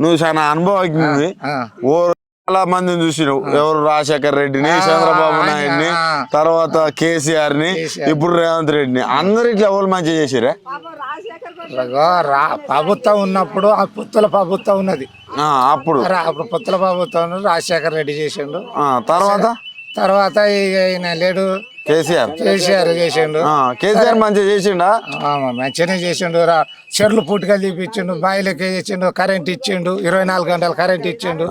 నువ్వు చాలా అనుభవం ఓ చాలా మందిని చూసినావు. ఎవరు రాజశేఖర్ రెడ్డిని, చంద్రబాబు నాయుడిని, తర్వాత కేసీఆర్ ని, ఇప్పుడు రేవంత్ రెడ్డిని, అందరు ఇట్లా ఎవరు మంచిగా చేసిరా? ప్రభుత్వం ఉన్నప్పుడు ఆ పుత్తల ప్రభుత్వం ఉన్నది. అప్పుడు పుత్తల ప్రభుత్వం రాజశేఖర్ రెడ్డి చేసిండు. తర్వాత ఈయన లేడు కేసీఆర్ చేసిండు. కేసీఆర్ మంచిగా చేసిండా? మంచిగానే చేసిండు. చెర్లు పుట్టుకలు తీపిచ్చిండు, బాయిలకి చేసిండు, కరెంట్ ఇచ్చిండు, 24 గంటలు కరెంట్ ఇచ్చిండు.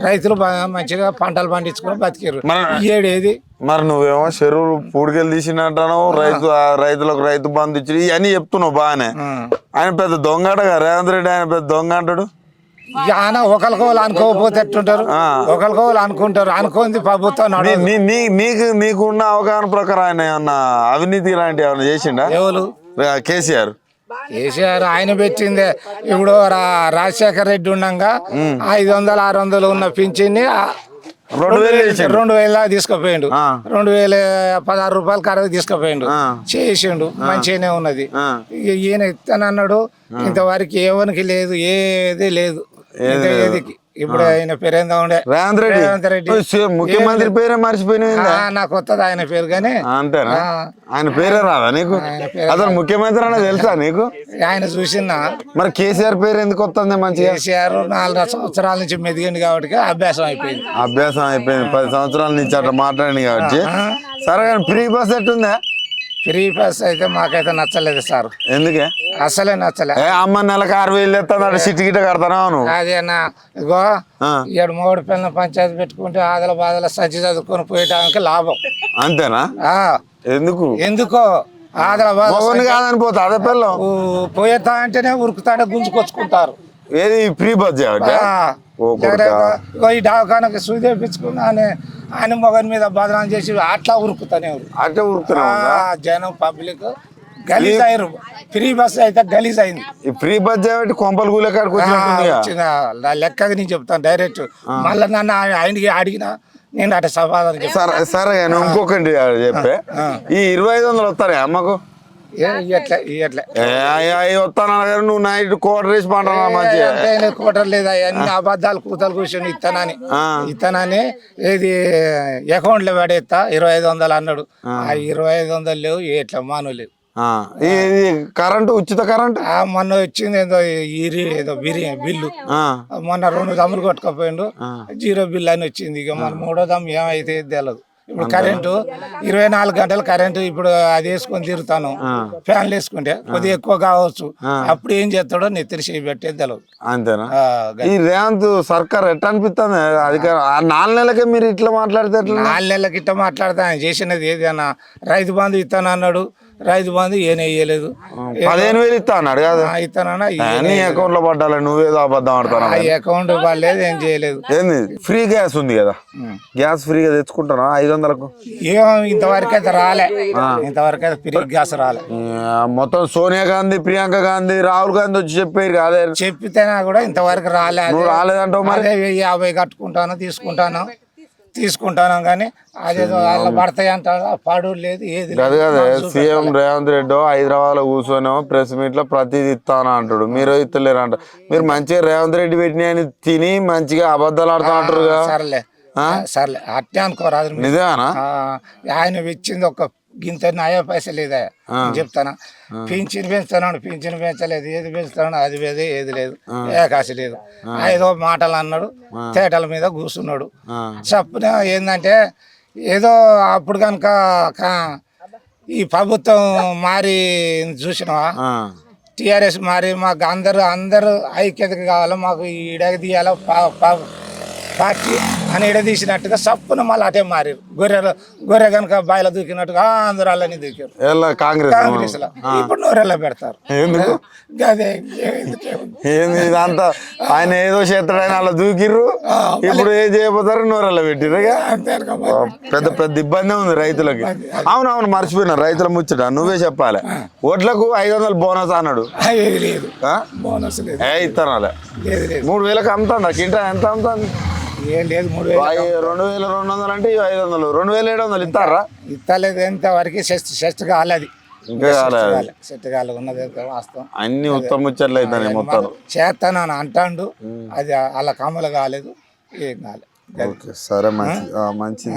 రైతులు మంచిగా పంటలు పండించుకుని బతికారు. ఏడేది మరి నువ్వేమో చెరువులు పూడికెళ్ళి తీసినట్టాను, రైతులకు రైతు బంధు ఇచ్చి ఇవన్నీ చెప్తున్నావు బాగానే. ఆయన పెద్ద దొంగటగా రేవంత్ రెడ్డి, ఆయన పెద్ద దొంగ అంటాడు. ఆయన ఒకరికోవాలి అనుకోకపోతే ఎట్టుంటారు, ఒకరికోవాలి అనుకుంటారు. అనుకుంది ప్రభుత్వం. నీకున్న అవగాహన ప్రకారం ఆయన ఏమన్నా అవినీతి లాంటి ఏమన్నా చేసిండా? ఎవరు? కేసీఆర్ ఆయన పెట్టిందే. ఇప్పుడు రాజశేఖర్ రెడ్డి ఉండగా 500, 600 ఉన్న పింఛన్ని 2000 తీసుకుపోయిండు. 2016 రూపాయలు కరెక్ట్ తీసుకుపోయిండు. చేసిండు, మంచిగానే ఉన్నది. ఈయన ఇస్తానన్నాడు, ఇంతవరకు ఏవనికి లేదు, ఏది లేదు. ఇప్పుడు ఆయన పేరు ఏందో ఉండే, రేవంత్ రెడ్డి ముఖ్యమంత్రి పేరే మర్చిపోయినా. నాకు వస్తుంది ఆయన పేరు కానీ. అంతేనా? ఆయన పేరే రాదా నీకు? అసలు ముఖ్యమంత్రి అనేది తెలుసా నీకు? ఆయన చూసినా. మరి కేసీఆర్ పేరు ఎందుకు వస్తుంది మంచిగా? కేసీఆర్ 4 సంవత్సరాల నుంచి మెదిగింది కాబట్టి అభ్యాసం అయిపోయింది. 10 సంవత్సరాల నుంచి అట్లా మాట్లాడింది కాబట్టి. సరే కానీ ఫ్రీ బస్ ఎట్టుందా? ఫ్రీ బస్ అయితే మాకైతే నచ్చలేదు సార్. ఎందుకే? అసలే నచ్చలే. అమ్మ నెలకు 6000 ఎత్తాను, సిటీ గిట్ట కడతానా? అదేనా ఇగో 7 పిల్లల పంచాయతీ పెట్టుకుంటే ఆదల బాధల సంచి చదువుకొని పోయటానికి లాభం. అంతేనా? ఎందుకో ఆదల బాధ కాదని పోతా అదే పిల్లం పోయేతా అంటేనే ఉరుకుతాడే గుంజుకొచ్చుకుంటారు. ఏది ఫ్రీ బస్ ఈ డాకానికి సూదేపించుకుని ఆయన మొగన్ మీద బదనాం చేసి అట్లా ఉరుకుతానే జనం పబ్లిక్ గలీజ్ అయ్యారు. ఫ్రీ బస్ అయితే గలీజ్ అయింది. ఫ్రీ బస్ కొంపలు కూలే లెక్కగా నేను చెప్తాను డైరెక్ట్. మళ్ళీ నన్ను ఆయనకి అడిగినా నేను అటు సమాధానం. సరే ఇంకొకటి చెప్పే, ఈ 2500 వస్తారా అమ్మకు? వస్తాను నువ్వు నైట్ కోటర్ వేసి పంట కోటర్ లేదా, అన్ని అబద్ధాలు కూతలు కూర్చొని ఇస్తానని ఏది అకౌంట్లో పడేస్తా 2500 అన్నాడు. ఆ 2500 లేవు, ఎట్లా మానవులేవు. కరెంటు ఉచిత కరెంట్ మొన్న వచ్చింది ఏదో బిల్లు. మొన్న 2 దమ్ములు కొట్టుకపోయిండు, 0 బిల్లు అని వచ్చింది. ఇక మన 3వ దమ్ము ఏమైతే తెలియదు. ఇప్పుడు కరెంటు 24 గంటలు కరెంటు. ఇప్పుడు అది వేసుకొని తిరుగుతాను, ఫ్యాన్లు వేసుకుంటే కొద్దిగా ఎక్కువ కావచ్చు. అప్పుడు ఏం చేస్తాడో నెత్తిరి చేయబెట్టేది తెలియదు. అంతేనా? ఈ రేవంత్ సర్కార్ ఎట్లా అనిపిస్తుంది? అధికారం 4 నెలలకే మీరు ఇట్లా మాట్లాడితే 4 నెలలకి ఇట్లా మాట్లాడితే ఆయన చేసినది ఏదైనా రైతు బంధు ఇస్తాను అన్నాడు. రైతు బంధు ఏనేయలేదు. 15,000 ఇస్తా అన్నాడు కదా, ఇస్తానన్నా అకౌంట్ లో పడ్డాలి. నువ్వేదో అబద్ధం ఆడతాను. అకౌంట్ పడలేదు, ఏం చేయలేదు. ఏంది ఫ్రీ గ్యాస్ ఉంది కదా, గ్యాస్ ఫ్రీగా తెచ్చుకుంటానా 500కు? ఇంతవరకు అయితే రాలే, ఇంతవరకు అయితే ఫ్రీ గ్యాస్ రాలే. మొత్తం సోనియా గాంధీ, ప్రియాంక గాంధీ, రాహుల్ గాంధీ వచ్చి చెప్పారు కాదే, చెప్పితేనా కూడా ఇంతవరకు రాలే. నువ్వు రాలేదంటావు. మరి 50 కట్టుకుంటాను, తీసుకుంటాను కానీ అదేదో వాళ్ళ పడతాయి అంటారు. పడు లేదు, ఏది అదే సీఎం రేవంత్ రెడ్డి హైదరాబాద్ లో కూర్చొని ప్రెస్ మీట్ లో ప్రతిదీ ఇస్తాను అంటాడు, మీరు ఇస్తలేరు అంట. మీరు మంచిగా రేవంత్ రెడ్డి పెట్టిన తిని మంచిగా అబద్ధాలు ఆడుతా అంటారు. సర్లే అట్టే అనుకోరాదు. నిజమేనా? ఆయన ఇచ్చింది ఒక గింత నయా పైసలు లేదా చెప్తానా? పింఛన్ పెంచలేదు, ఏది పెంచుతాను అది లేదు, ఏది లేదు, ఏకాశి లేదు. ఏదో మాటలు అన్నాడు, తేటల మీద కూర్చున్నాడు. చప్పున ఏంటంటే ఏదో అప్పుడు కనుక ఈ ప్రభుత్వం మారి చూసినావా, టీఆర్ఎస్ మారి మాకు అందరూ ఐక్యతగా కావాలి, మాకు ఈడగ తీయాలి పార్టీ అని ఎడదీసినట్టుగా సప్పున మళ్ళీ అటే మారారు. గొర్రె కనుక బాయిలో దూకినట్టుగా అందరూ అలానే దూకారు కాంగ్రెస్ లో. ఇప్పుడు నోరెల్లా పెడతారు. ఇదంతా ఆయన ఏదో చేస్తాడని అలా దూకిర్రు, ఇప్పుడు ఏం చేయబోతారు నోరెల్లా పెట్టిర్రు. పెద్ద ఇబ్బంది ఉంది రైతులకి. అవునవును, మర్చిపోయినా రైతుల ముచ్చట, నువ్వే చెప్పాలి. ఓట్లకు 500 బోనస్ అన్నాడు. లేదు బోనస్ లేదు, ఇస్తాను 3000కి అమ్ముతాను. కింటా ఎంత అమ్ముతాను? ఏం లేదు, 2200 అంటే 500, 2700 ఇస్తారా? ఇస్తలేదు. ఎంతవరకు షెస్ట్ కాలేదు. ఇంకా కాలేదు సెట్ కాలే ఉన్నది వాస్తవం. అన్ని ఉత్తమ ముచ్చట్లు అవుతాయి మొత్తం. చేస్తాను అని అంటాడు, అది అలా కమలు కాలేదు, ఏం కాలేదు. ఓకే సరే మంచిది మంచిది.